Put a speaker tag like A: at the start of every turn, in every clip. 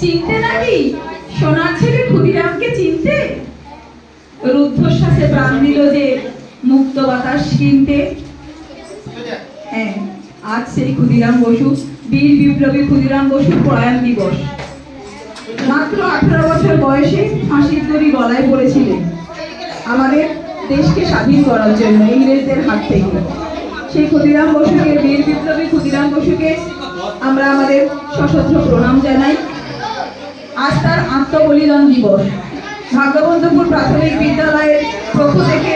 A: চিনতে নাকি সোনার ছেলে ক্ষুদিরামকে চিনতে? রুদ্ধশ্বাসে প্রাণ দিল যে মুক্ত বাতাস কিনতে। হ্যাঁ, আজ সেই ক্ষুদিরাম বসু, বীর বিপ্লবী ক্ষুদিরাম বসুর প্রয়াণ দিবস। মাত্র 18 বছর বয়সে ফাঁসির দড়ি গলায় পড়েছিলেন আমাদের দেশকে স্বাধীন করার জন্য ইংরেজদের হাত থেকে। সেই ক্ষুদিরাম বসুকে, বীর বিপ্লবী ক্ষুদিরাম বসুকে আমরা আমাদের সশস্ত্র প্রণাম জানাই। আজ তার আত্মবলিদান দিবস। ভাগ্যবন্ধুপুর প্রাথমিক বিদ্যালয়ের পক্ষ থেকে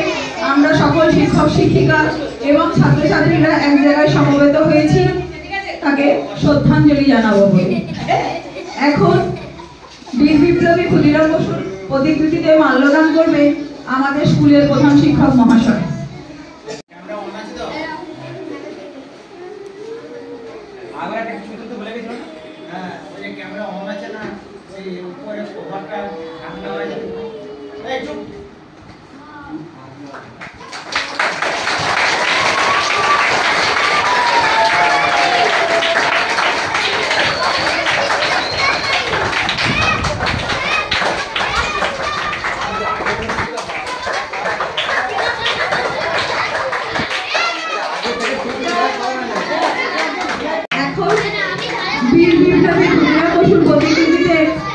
A: আমরা সকল শিক্ষক শিক্ষিকা এবং ছাত্রছাত্রীরা এক জায়গায় সমবেত হয়েছি তাকে শ্রদ্ধাঞ্জলি জানাবো বলে। এখন বীর বিপ্লবী ক্ষুদিরাম বসুর প্রতিকৃতিতে মাল্যদান করবে আমাদের স্কুলের প্রধান শিক্ষক মহাশয়।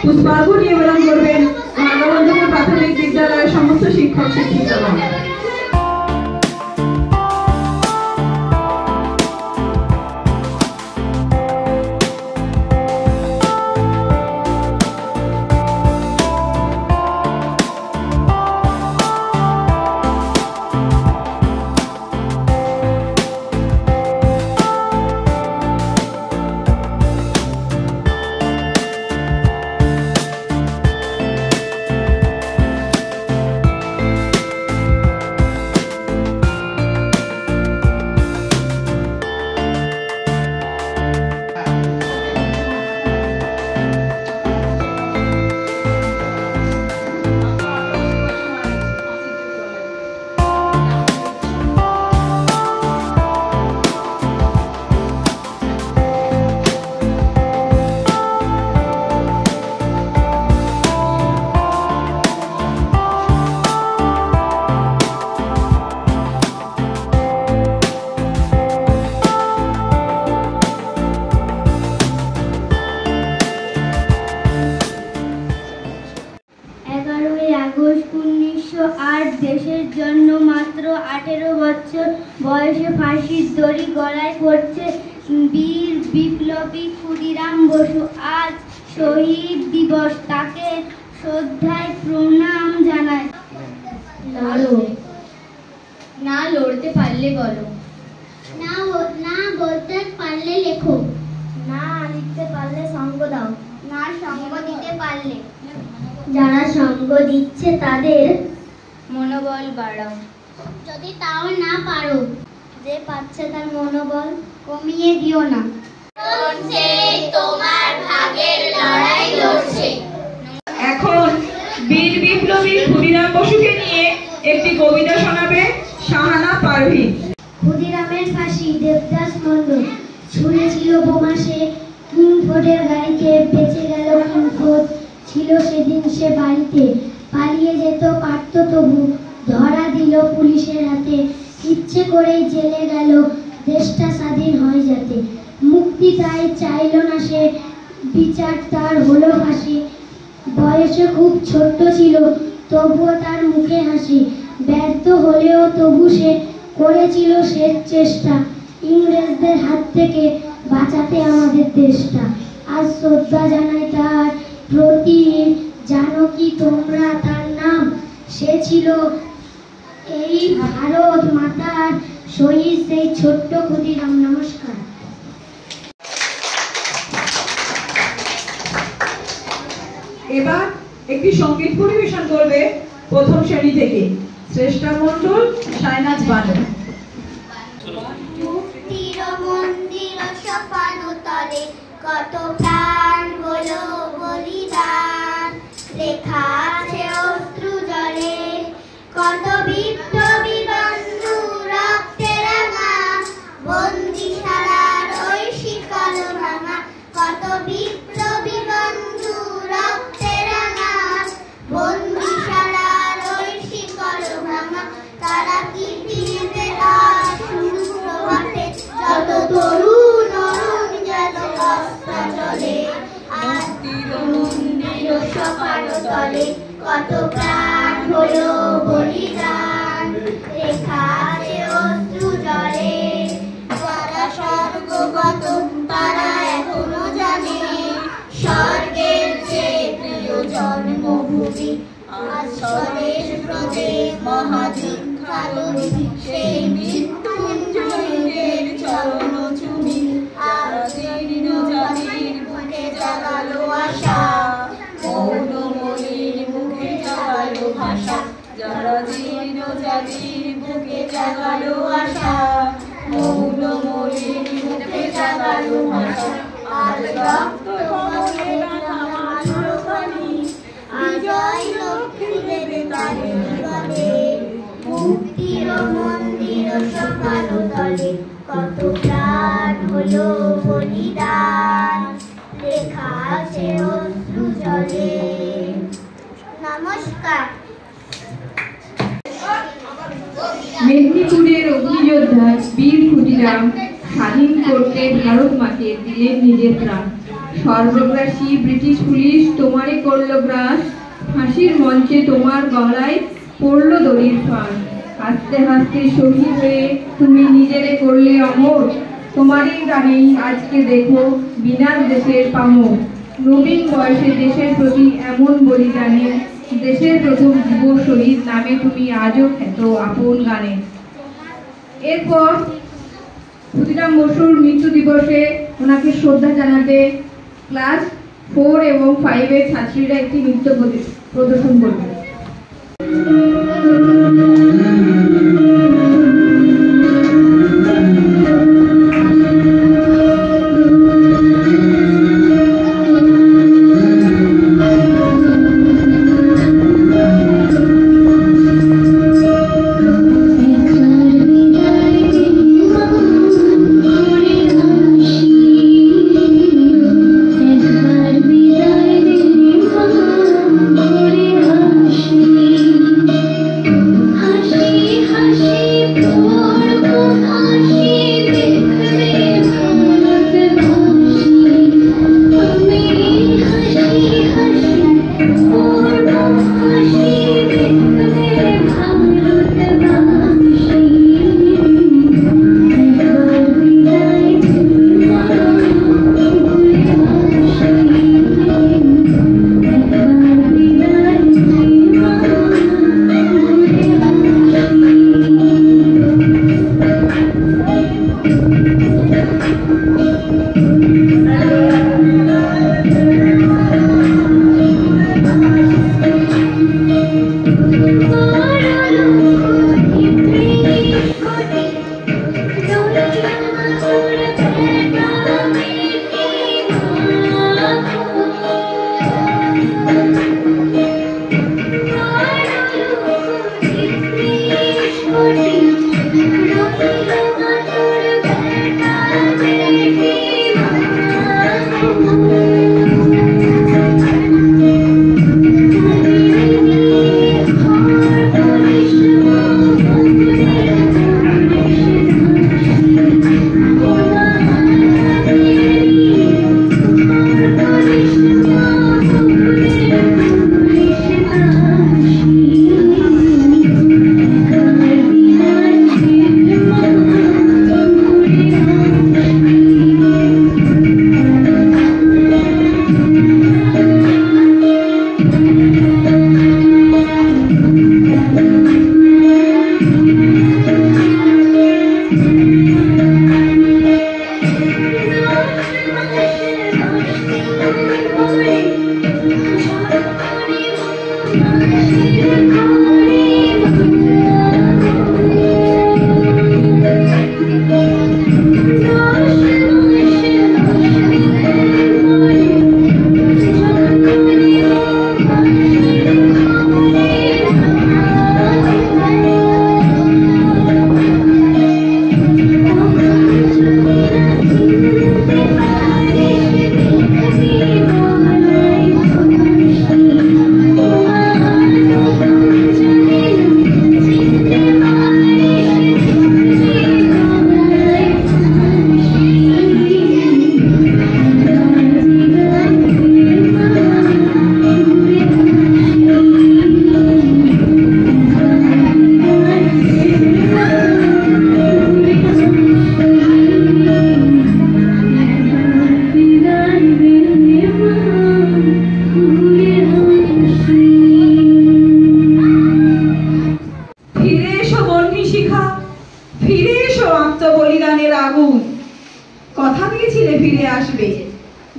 A: পুষ্পার্ঘ নিবেদন করবেন ভাগ্যবন্ধুপুর প্রাথমিক বিদ্যালয়ের সমস্ত শিক্ষক শিক্ষিকাগণ।
B: দেশের জন্য মাত্র 18 বছর বয়সে ফাঁসির দড়ি গলায় পড়ছে বীর বিপ্লবী ক্ষুদিরাম বসু। আজ শহীদ দিবস, তাকে শ্রদ্ধায় প্রণাম জানাই।
C: না লড়তে পারলে বলো,
B: না বলতে পারলে লেখো, না লিখতে পারলে সঙ্গ দাও, না সঙ্গ দিতে পারলে যারা সঙ্গ দিচ্ছে তাদের
C: মনোবল বাড়াও।
B: যদি তাও না পারো, যে পাচ্ছে তার মনোবল কমিয়ে দিও না। তোমার ভাগের লড়াই লড়ছে।
A: এখন বীর বিপ্লবী ক্ষুদিরাম বসুকে নিয়ে একটি কবিতা শোনাবে শাহানা পারভীন।
B: ক্ষুদিরামের ফাঁসি দেবদাস মণ্ডল, ছুঁড়েছিল বোমা সে কিংফোর্ডের গাড়িতে, বেঁচে গেল কিংফোর্ড, ছিল সেদিন সে বাড়িতে। পালিয়ে যেত পারত তবু, ধরা দিল পুলিশের হাতে, ইচ্ছে করেই জেলে গেল দেশটা স্বাধীন হয় যাতে। মুক্তি তাই চাইল না সে, বিচার তার হলো ফাঁসি। বয়সে খুব ছোট্ট ছিল তবুও তার মুখে হাসি, ব্যর্থ হলেও তবু সে করেছিল শেষ চেষ্টা, ইংরেজদের হাত থেকে বাঁচাতে আমাদের দেশটা। আজ শ্রদ্ধা জানাই তার প্রতি, জানো কি তোমরা তার নাম? সে ছিল এই ভারত মাতার শহীদ, সেই ছোট্ট ক্ষুদিরাম। নমস্কার।
A: এবার একটি সঙ্গীত পরিবেশন করবে প্রথম শ্রেণী থেকে শ্রেষ্ঠা মণ্ডল, সাইনাজ বানু।
B: মন্দির সপানুতলে কত প্রাণ হলো বলিদান, লেখা আছে অশ্রু জলে কত বিপ্লবী বন্ধু রক্তে রাঙা, বন্দিশালার ওই শিকল ভাঙা কত বিপ্লবী বন্ধু
D: নদী সেই মৃত্যুঞ্জয়ীদের চরণ চুমি যারা জীর্ণ জাতির বুকে জাগালো আশা মৌনময়ীর মুখে জাগালো ভাষা যারা জীর্ণ জাতির বুকে জাগালো আশা মৌনময়ীর মুখে জাগালো ভাষা আজ রক্ত কমলে গাথা মানবখানি আজই লক্ষ্মী দেবে তারে জীবনে মুক্তির মন্দির সকালো তলে কত প্রাণ হলো বলিদান লেখা আছে অশ্রু জলে। নমস্কার।
A: মেদিনীপুরের অগ্নিযোদ্ধা বীর ক্ষুদিরাম স্বাধীন করতে ভারত মাকে দিলেন নিজের প্রাণ। সর্বগ্রাসী ব্রিটিশ পুলিশ তোমারে করলো গ্রাস, ফাঁসির মঞ্চে তোমার গলায় পড়লো দড়ির ফাঁস। হাসতে হাসতে শহীদ হয়ে তুমি নিজেরে করলে অমর, তোমারই গানেই আজকে দেখো বিনার দেশের পামর। নবীন বয়সে দেশের প্রতি এমন বলিদানে দেশের প্রথম যুব শহীদ নামে তুমি আজও খ্যাত আপন গানে। এরপর ক্ষুদিরাম বসুর মৃত্যু দিবসে ওনাকে শ্রদ্ধা জানাতে ক্লাস 4 এবং 5 এর ছাত্রীরা একটি নৃত্য প্রদর্শন করবে।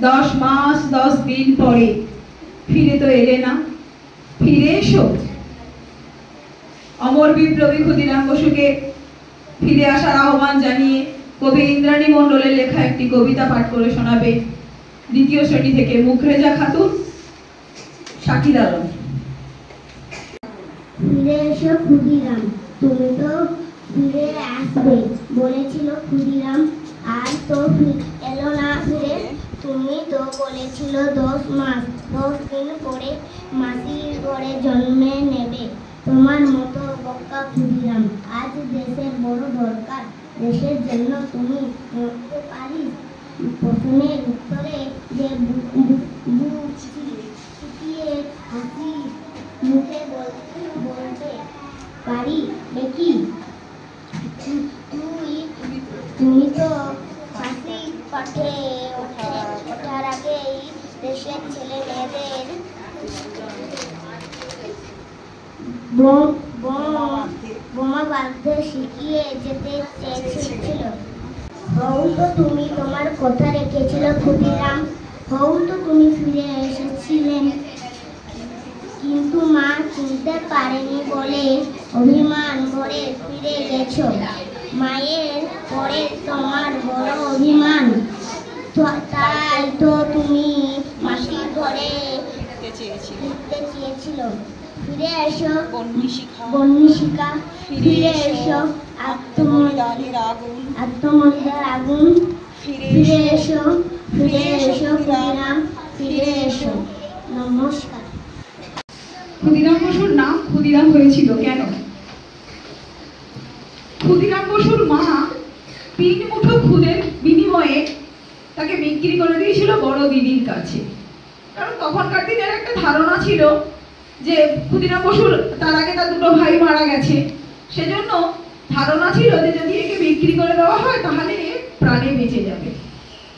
A: 10 মাস 10 দিন পরে ফিরে তো এলে না, ফিরে এসো। অমর বিপ্লবী ক্ষুদিরাম বসুকে ফিরে আসার আহ্বান জানিয়ে কবি ইন্দ্রাণী মণ্ডলের লেখা একটি কবিতা পাঠ করে শোনাবে দ্বিতীয় শ্রেণী থেকে মুখরেজা খাতুন, শাকির আলম।
B: ফিরে এসো ক্ষুদিরাম, তুমি তো ফিরে আসবে বলেছিল ক্ষুদিরাম, আর তো এলো না ফিরে। তুমি তো বলেছিল 10 মাস 10 দিন পরে মাসির ঘরে জন্মে নেবে। তোমার মতো বক্কা ক্ষুদিরাম, আজ দেশের বড় দরকার, দেশের জন্য তুমি মরতে পারিস। প্রশ্নের উত্তরে যে বুক চিতিয়ে হাসি মুখে বলতে পারি দেখি, তুমি তো ফাঁসি পাঠে ওঠার আগেই দেশের ছেলে মেয়েদের বোমা বাঁধতে শিখিয়ে যেতে চেয়েছিল। হউ তো তুমি তোমার কথা রেখেছিল ক্ষুদিরাম, হউ তো তুমি ফিরে এসেছিলেন, কিন্তু মা চিনতে পারেনি বলে অভিমান করে ফিরে গেছো। মায়ের পরে তোমার বড় অভিমান, তাই তো তুমি মাসির ঘরে ফিরতে চেয়েছিল। ফিরে এসো বন্যিশিখা, ফিরে এসো আত্মমর্যাদার আগুন, ফিরে এসো ক্ষুদিরাম, ফিরে এসো। নমস্কার।
A: ক্ষুদিরাম বসুর নাম ক্ষুদিরাম হয়েছিল কেন? ক্ষুদিরাম বসুর মা 3 মুঠো খুদের বিনিময়ে তাকে বিক্রি করে দিয়েছিল বড় দিদির কাছে। কারণ তখনকার দিনের একটা ধারণা ছিল যে ক্ষুদিরাম বসুর তার আগে তার 2 ভাই মারা গেছে, সেজন্য ধারণা ছিল যে যদি একে বিক্রি করে দেওয়া হয় তাহলে এ প্রাণে বেঁচে যাবে।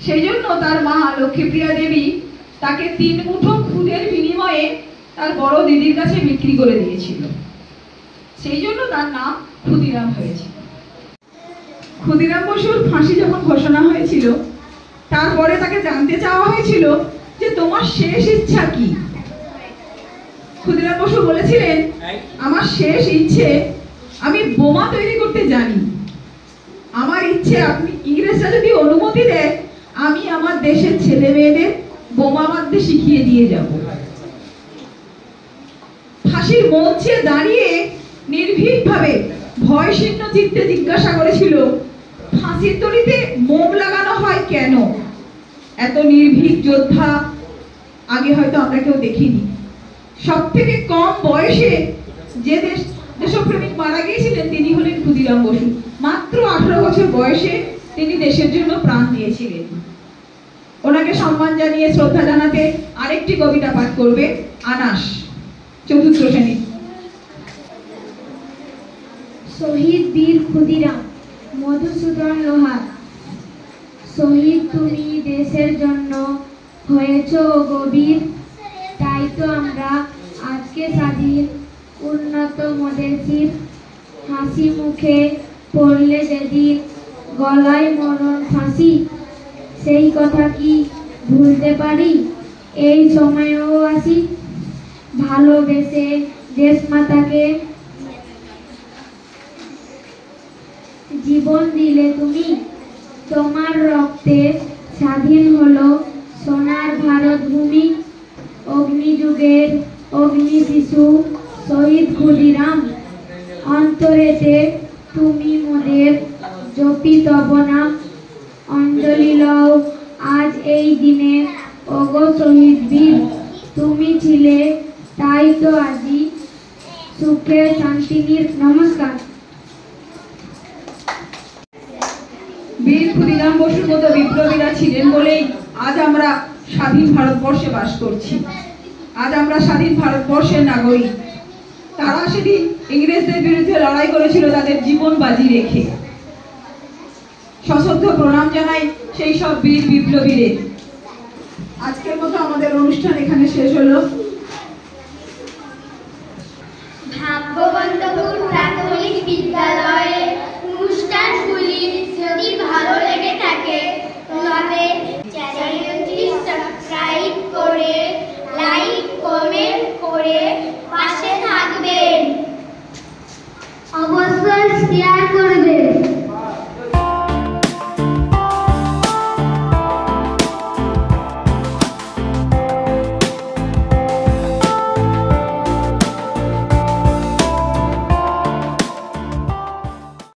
A: সেই জন্য তার মা লক্ষ্মীপ্রিয়া দেবী তাকে 3 মুঠো খুদের বিনিময়ে তার বড় দিদির কাছে বিক্রি করে দিয়েছিল। সেই জন্য তার নাম ক্ষুদিরাম হয়েছিল। ক্ষুদিরাম বসুর ফাঁসি যখন ঘোষণা হয়েছিল, তারপরে তাকে জানতে চাওয়া হয়েছিল যে তোমার শেষ ইচ্ছা কি। ক্ষুদিরাম বসু বলেছিলেন, আমার শেষ ইচ্ছে আমি বোমা তৈরি করতে জানি। আমার ইচ্ছে আপনি ইংরেজরা যদি অনুমতি দেয় আমি আমার দেশের ছেলে মেয়েদের বোমা বাঁধতে শিখিয়ে দিয়ে যাব। ফাঁসির মঞ্চে দাঁড়িয়ে নির্ভীকভাবে ভয়শূন্য চিত্তে জিজ্ঞাসা করেছিল, ফাঁসির দড়িতে মোম লাগানো হয় কেন? এত নির্ভীক যোদ্ধা আগে হয়তো আমরা কেউ দেখিনি। সব থেকে কম বয়সে যে দেশপ্রেমিক মারা গিয়েছিলেন তিনি হলেন ক্ষুদিরাম বসু। মাত্র 18 বছর বয়সে তিনি দেশের জন্য প্রাণ দিয়েছিলেন। ওনাকে সম্মান জানিয়ে শ্রদ্ধা জানাতে আরেকটি কবিতা পাঠ করবে আনাস, 4th শ্রেণী।
B: শহীদ বীর ক্ষুদিরাম মধুসূদন লোহার, শহীদ তুমি দেশের জন্য হয়েছ গভীর, তাই তো আমরা আজকে স্বাধীন উন্নত মদেশির। হাসি মুখে পড়লে যেদিন গলায় মরণ ফাঁসি, সেই কথা কি ভুলতে পারি? এই সময়েও আসি ভালোবেসে দেশ মাতাকে জীবন দিলে তুমি, তোমার রক্তে স্বাধীন হলো সোনার ভারত ভূমি। অগ্নিযুগের অগ্নি শিশু শহীদ ক্ষুদিরাম, অন্তরেতে তুমি মোদের জপিতব নাম। অঞ্জলি লও আজ এই দিনে ওগো শহীদ বীর, তুমি ছিলে তাই তো আজি সুখে শান্তিনীর। নমস্কার।
A: বীর ক্ষুদিরাম বসুর মতো বিপ্লবীরা ছিলেন বলেই আজ আমরা স্বাধীন ভারতবর্ষে বাস করছি। আজ আমরা স্বাধীন ভারতবর্ষের নাগরিক। তারা সেদিন ইংরেজদের বিরুদ্ধে লড়াই করেছিল তাদের জীবন বাজি রেখে। সশ্রদ্ধ প্রণাম জানাই সেই সব বীর বিপ্লবীদের। আজকের মতো আমাদের অনুষ্ঠান এখানে শেষ হলো।
C: ভাগ্যবন্ত